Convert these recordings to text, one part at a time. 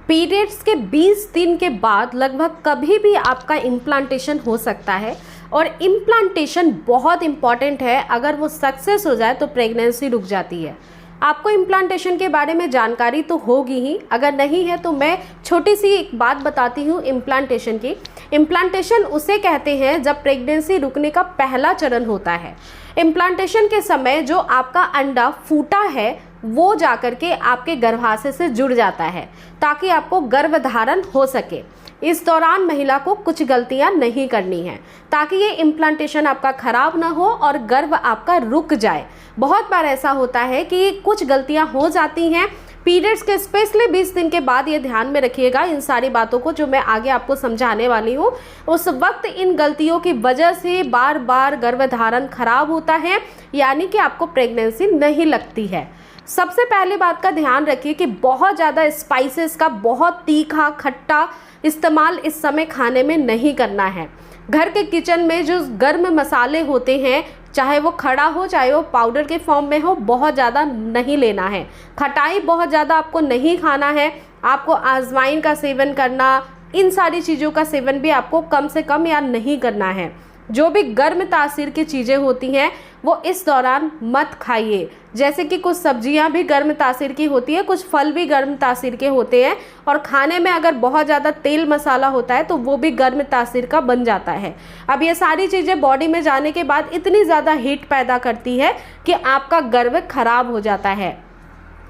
Periods के 20 दिन के बाद लगभग कभी भी आपका इम्प्लांटेशन हो सकता है और इम्प्लांटेशन बहुत इम्पॉर्टेंट है। अगर वो सक्सेस हो जाए तो प्रेगनेंसी रुक जाती है। आपको इम्प्लांटेशन के बारे में जानकारी तो होगी ही, अगर नहीं है तो मैं छोटी सी एक बात बताती हूँ इम्प्लांटेशन की। इम्प्लांटेशन उसे कहते हैं जब प्रेगनेंसी रुकने का पहला चरण होता है। इम्प्लांटेशन के समय जो आपका अंडा फूटा है वो जाकर के आपके गर्भाशय से जुड़ जाता है ताकि आपको गर्भधारण हो सके। इस दौरान महिला को कुछ गलतियां नहीं करनी है ताकि ये इम्प्लांटेशन आपका खराब ना हो और गर्भ आपका रुक जाए। बहुत बार ऐसा होता है कि कुछ गलतियां हो जाती हैं पीरियड्स के स्पेशली 20 दिन के बाद। ये ध्यान में रखिएगा इन सारी बातों को जो मैं आगे आपको समझाने वाली हूँ। उस वक्त इन गलतियों की वजह से बार बार गर्भधारण खराब होता है, यानी कि आपको प्रेगनेंसी नहीं लगती है। सबसे पहले बात का ध्यान रखिए कि बहुत ज़्यादा स्पाइसेस का, बहुत तीखा खट्टा इस्तेमाल इस समय खाने में नहीं करना है। घर के किचन में जो गर्म मसाले होते हैं, चाहे वो खड़ा हो चाहे वो पाउडर के फॉर्म में हो, बहुत ज़्यादा नहीं लेना है। खटाई बहुत ज़्यादा आपको नहीं खाना है। आपको अजवाइन का सेवन करना, इन सारी चीज़ों का सेवन भी आपको कम से कम या नहीं करना है। जो भी गर्म तासीर की चीज़ें होती हैं वो इस दौरान मत खाइए। जैसे कि कुछ सब्जियां भी गर्म तासीर की होती है, कुछ फल भी गर्म तासीर के होते हैं, और खाने में अगर बहुत ज़्यादा तेल मसाला होता है तो वो भी गर्म तासीर का बन जाता है। अब ये सारी चीज़ें बॉडी में जाने के बाद इतनी ज़्यादा हीट पैदा करती है कि आपका गर्भ खराब हो जाता है।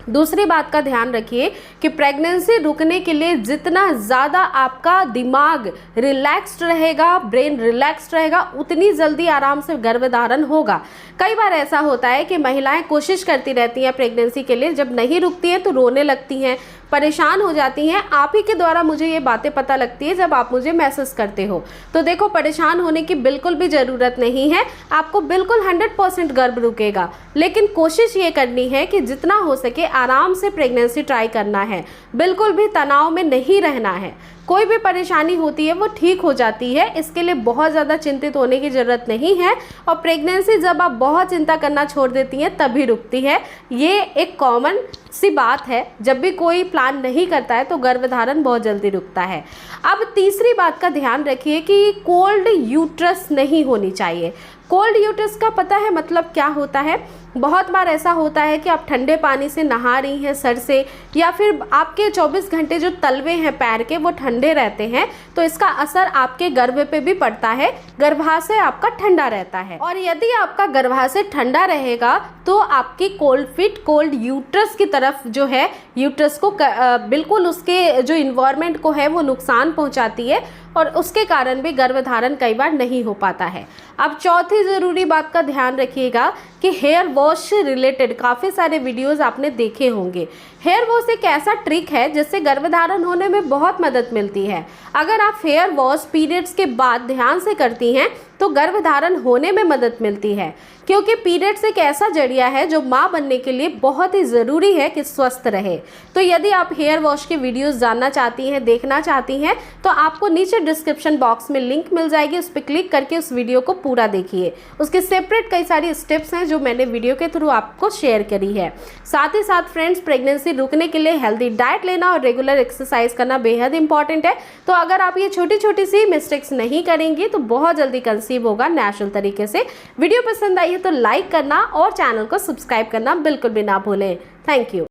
दूसरी बात का ध्यान रखिए कि प्रेगनेंसी रुकने के लिए जितना ज़्यादा आपका दिमाग रिलैक्स्ड रहेगा, ब्रेन रिलैक्स्ड रहेगा, उतनी जल्दी आराम से गर्भधारण होगा। कई बार ऐसा होता है कि महिलाएं कोशिश करती रहती हैं प्रेगनेंसी के लिए, जब नहीं रुकती हैं तो रोने लगती हैं, परेशान हो जाती हैं। आप ही के द्वारा मुझे ये बातें पता लगती है जब आप मुझे मैसेज करते हो। तो देखो, परेशान होने की बिल्कुल भी ज़रूरत नहीं है। आपको बिल्कुल 100% गर्भ रुकेगा, लेकिन कोशिश ये करनी है कि जितना हो सके आराम से प्रेगनेंसी ट्राई करना है। बिल्कुल भी तनाव में नहीं रहना है। कोई भी परेशानी होती है वो ठीक हो जाती है, इसके लिए बहुत ज़्यादा चिंतित होने की ज़रूरत नहीं है। और प्रेगनेंसी जब आप बहुत चिंता करना छोड़ देती हैं तभी रुकती है। ये एक कॉमन सी बात है, जब भी कोई प्लान नहीं करता है तो गर्भधारण बहुत जल्दी रुकता है। अब तीसरी बात का ध्यान रखिए कि कोल्ड यूट्रस नहीं होनी चाहिए। कोल्ड यूट्रस का पता है मतलब क्या होता है? बहुत बार ऐसा होता है कि आप ठंडे पानी से नहा रही हैं सर से, या फिर आपके 24 घंटे जो तलवे हैं पैर के वो ठंडे रहते हैं, तो इसका असर आपके गर्भ पे भी पड़ता है। गर्भाशय आपका ठंडा रहता है, और यदि आपका गर्भाशय ठंडा रहेगा तो आपकी कोल्ड फिट, कोल्ड यूट्रस की तरफ जो है, यूट्रस को बिल्कुल उसके जो इन्वायरमेंट को है वो नुकसान पहुंचाती है, और उसके कारण भी गर्भधारण कई बार नहीं हो पाता है। अब चौथी ज़रूरी बात का ध्यान रखिएगा कि हेयर वॉश से रिलेटेड काफ़ी सारे वीडियोस आपने देखे होंगे। हेयर वॉश एक ऐसा ट्रिक है जिससे गर्भधारण होने में बहुत मदद मिलती है। अगर आप हेयर वॉश पीरियड्स के बाद ध्यान से करती हैं तो गर्भधारण होने में मदद मिलती है, क्योंकि पीरियड्स एक ऐसा जरिया है जो माँ बनने के लिए बहुत ही ज़रूरी है कि स्वस्थ रहे। तो यदि आप हेयर वॉश के वीडियोस जानना चाहती हैं, देखना चाहती हैं, तो आपको नीचे डिस्क्रिप्शन बॉक्स में लिंक मिल जाएगी, उस पर क्लिक करके उस वीडियो को पूरा देखिए। उसके सेपरेट कई सारी स्टेप्स हैं जो मैंने वीडियो के थ्रू आपको शेयर करी है। साथ ही साथ फ्रेंड्स, प्रेगनेंसी रुकने के लिए हेल्दी डाइट लेना और रेगुलर एक्सरसाइज करना बेहद इंपॉर्टेंट है। तो अगर आप ये छोटी छोटी सी मिस्टेक्स नहीं करेंगी तो बहुत जल्दी कंसीव होगा नेचुरल तरीके से। वीडियो पसंद आई है तो लाइक करना और चैनल को सब्सक्राइब करना बिल्कुल भी ना भूलें। Thank you.